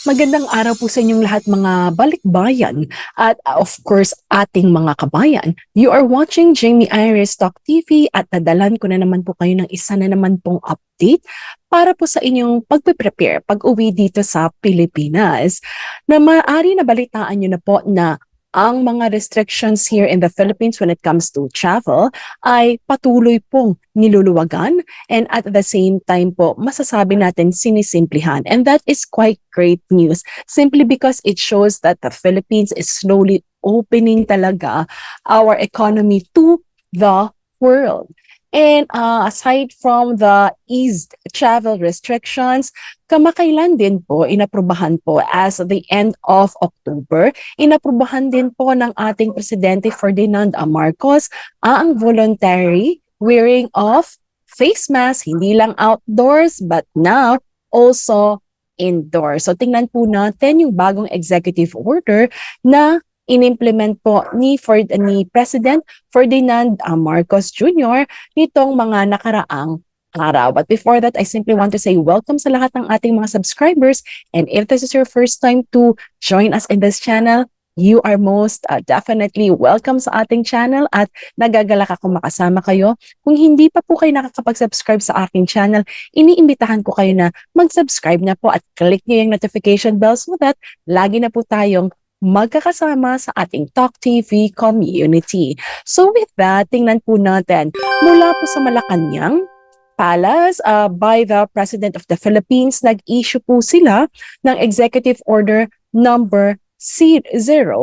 Magandang araw po sa inyong lahat mga balikbayan at of course ating mga kabayan. You are watching Jamey Iris TALK TV at nadalan ko na naman po kayo ng isa na naman pong update para po sa inyong pagpe-prepare pag-uwi dito sa Pilipinas. Na maaari na balitaan nyo na po na ang mga restrictions here in the Philippines when it comes to travel ay patuloy pong niluluwagan and at the same time po masasabi natin sinisimplihan. And that is quite great news simply because it shows that the Philippines is slowly opening talaga our economy to the world. And aside from the eased travel restrictions, kamakailan din po inaprubahan po as the end of October, inaprubahan din po ng ating Presidente Ferdinand Marcos ang voluntary wearing of face mask, hindi lang outdoors but now also indoors. So tingnan po natin yung bagong executive order na inimplement po ni President Ferdinand Marcos Jr. nitong mga nakaraang araw. But before that, I simply want to say welcome sa lahat ng ating mga subscribers. And if this is your first time to join us in this channel, you are most definitely welcome sa ating channel at nagagalak ako makasama kayo. Kung hindi pa po kayo nakakapag-subscribe sa aking channel, iniimbitahan ko kayo na mag-subscribe na po at click niyo yung notification bell so that lagi na po tayong magkakasama sa ating Talk TV community. So with that, tingnan po natin mula po sa Malacanang Palace by the President of the Philippines, nag-issue po sila ng Executive Order number 007.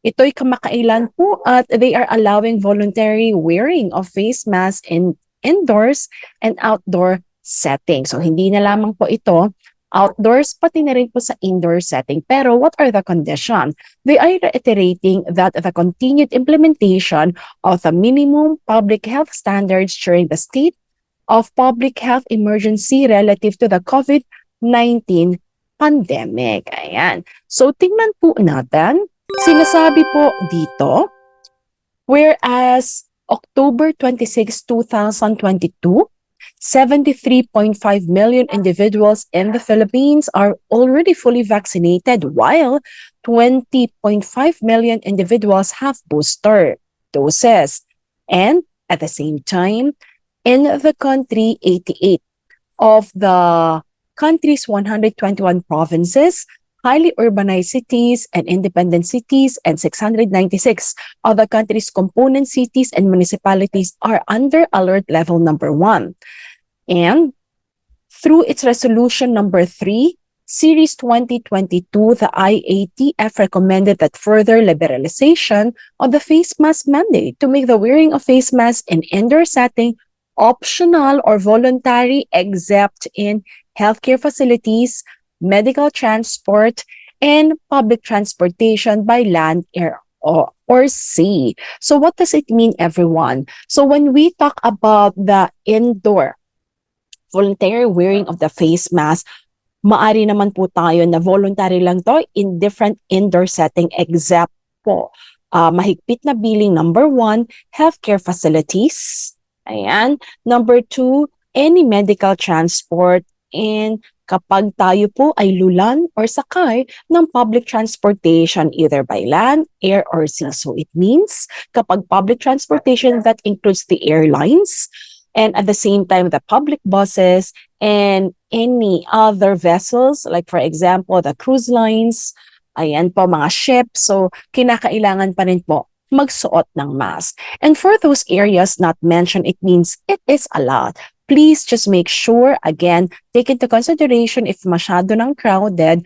Ito'y kamakailan po at they are allowing voluntary wearing of face masks in indoors and outdoor setting. So hindi na lamang po ito outdoors, pati na rin po sa indoor setting. Pero what are the conditions? They are reiterating that the continued implementation of the minimum public health standards during the state of public health emergency relative to the COVID-19 pandemic. Ayan. So tingnan po natin, sinasabi po dito, whereas October 26, 2022, 73.5 million individuals in the Philippines are already fully vaccinated, while 20.5 million individuals have booster doses. And at the same time, in the country, 88 of the country's 121 provinces, highly urbanized cities and independent cities, and 696 of the country's component cities and municipalities are under alert level number 1. And through its resolution number 3, Series 2022, the IATF recommended that further liberalization of the face mask mandate to make the wearing of face masks in indoor setting optional or voluntary except in healthcare facilities, medical transport, and public transportation by land, air, or sea. So what does it mean, everyone? So when we talk about the indoor voluntary wearing of the face mask, maari naman po tayo na voluntary lang to in different indoor setting except po mahigpit na billing number 1, healthcare facilities. Ayan. Number 2, any medical transport, and kapag tayo po ay lulan or sakay ng public transportation either by land, air, or sea. So it means kapag public transportation, that includes the airlines, and at the same time, the public buses and any other vessels, like for example, the cruise lines, ayan po, mga ships. So, kinakailangan pa rin po magsuot ng mask. And for those areas not mentioned, it means it is a lot. Please just make sure, again, take into consideration if masyado ng crowded,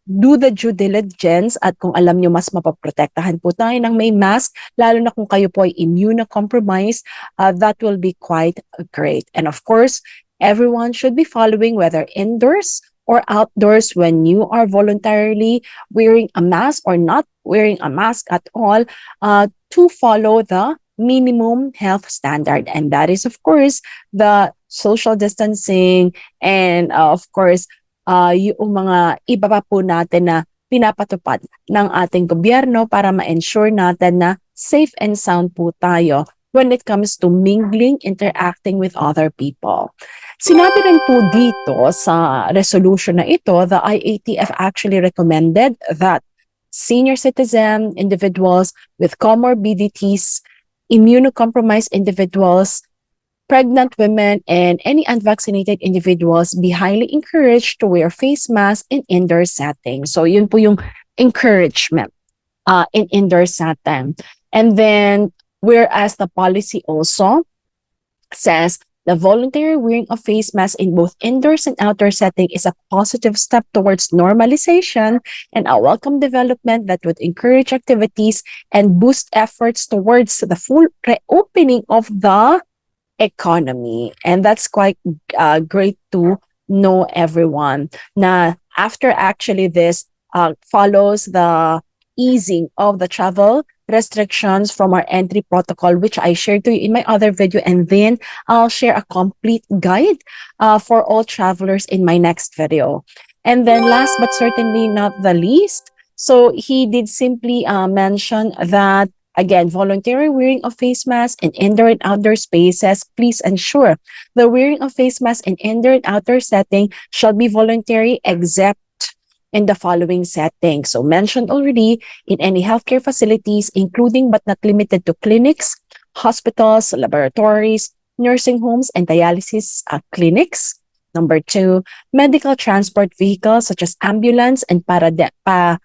do the due diligence at kung alam nyo mas mapaprotektahan po tayo ng may mask, lalo na kung kayo po ay immunocompromised, that will be quite great. And of course, everyone should be following whether indoors or outdoors when you are voluntarily wearing a mask or not wearing a mask at all, to follow the minimum health standard. And that is, of course, the social distancing and, of course, yung mga iba pa po natin na pinapatupad ng ating gobyerno para ma-ensure natin na safe and sound po tayo when it comes to mingling, interacting with other people. Sinabi rin po dito sa resolution na ito, the IATF actually recommended that senior citizen individuals with comorbidities, immunocompromised individuals, pregnant women, and any unvaccinated individuals be highly encouraged to wear face masks in indoor setting. So yun po yung encouragement in indoor setting. And then, whereas the policy also says the voluntary wearing of face masks in both indoors and outdoor setting is a positive step towards normalization and a welcome development that would encourage activities and boost efforts towards the full reopening of the economy. And that's quite great to know, everyone, na after actually this follows the easing of the travel restrictions from our entry protocol, which I shared to you in my other video, and then I'll share a complete guide for all travelers in my next video. And then last but certainly not the least, so he did simply mention that, again, voluntary wearing of face masks in indoor and outdoor spaces. Please ensure the wearing of face masks in indoor and outdoor setting shall be voluntary except in the following settings. So mentioned already, in any healthcare facilities, including but not limited to clinics, hospitals, laboratories, nursing homes, and dialysis clinics. Number 2, medical transport vehicles such as ambulance and paramedic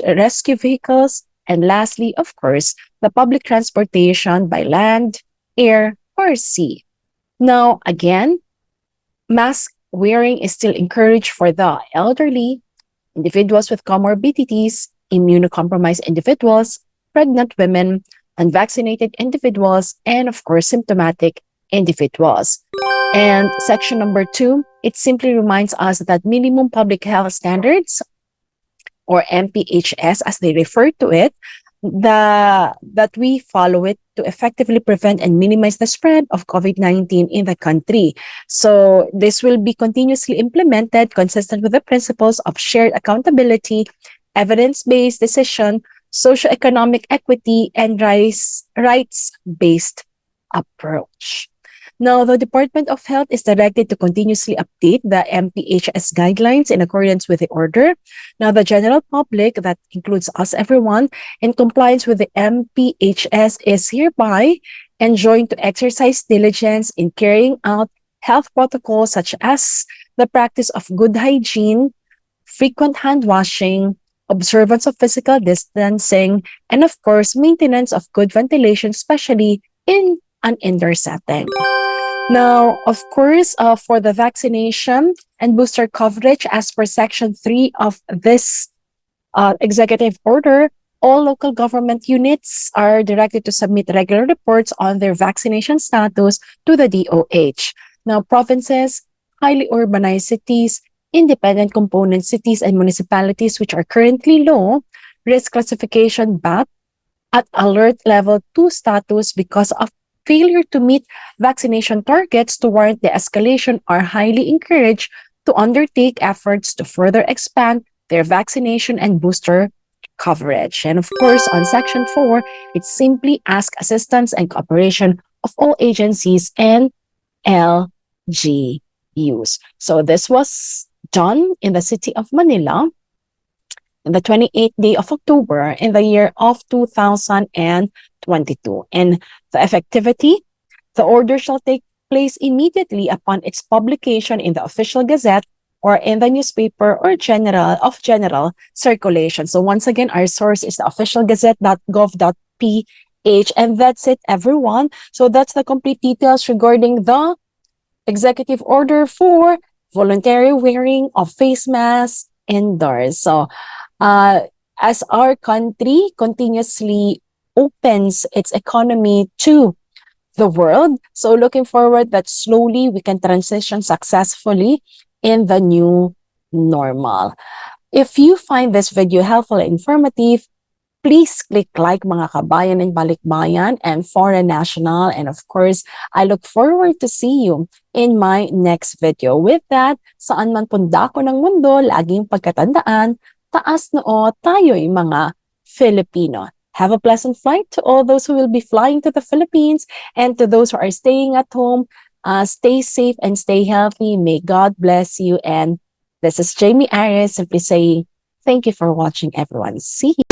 rescue vehicles. And lastly, of course, the public transportation by land, air, or sea. Now, again, mask wearing is still encouraged for the elderly, individuals with comorbidities, immunocompromised individuals, pregnant women, unvaccinated individuals, and of course, symptomatic individuals. And section number 2, it simply reminds us that minimum public health standards, or MPHS as they refer to it, that we follow it to effectively prevent and minimize the spread of COVID-19 in the country. So this will be continuously implemented consistent with the principles of shared accountability, evidence-based decision, socioeconomic equity, and rights-based approach. Now, the Department of Health is directed to continuously update the MPHS guidelines in accordance with the order. Now, the general public, that includes us, everyone, in compliance with the MPHS is hereby enjoined to exercise diligence in carrying out health protocols such as the practice of good hygiene, frequent hand washing, observance of physical distancing, and of course, maintenance of good ventilation, especially in an indoor setting. Now, of course, for the vaccination and booster coverage, as per Section 3 of this executive order, all local government units are directed to submit regular reports on their vaccination status to the DOH. Now, provinces, highly urbanized cities, independent component cities, and municipalities which are currently low risk classification but at alert level 2 status because of failure to meet vaccination targets to warrant the escalation are highly encouraged to undertake efforts to further expand their vaccination and booster coverage. And of course, on Section 4, it simply asks assistance and cooperation of all agencies and LGUs. So this was done in the city of Manila on the 28th day of October in the year of 2022. And the effectivity, the order shall take place immediately upon its publication in the official gazette or in the newspaper or general circulation. So once again, our source is the officialgazette.gov.ph, and that's it, everyone. So that's the complete details regarding the executive order for voluntary wearing of face masks indoors. So as our country continuously opens its economy to the world, so looking forward that slowly we can transition successfully in the new normal. If you find this video helpful and informative, please click like, mga kabayan and balikbayan and foreign national. And of course, I look forward to see you in my next video. With that, saan man pundako ng mundo, laging pagkatandaan, taas noo tayo'y mga Filipino. Have a pleasant flight to all those who will be flying to the Philippines, and to those who are staying at home. Stay safe and stay healthy. May God bless you. And this is Jamey Iris simply saying thank you for watching, everyone. See you.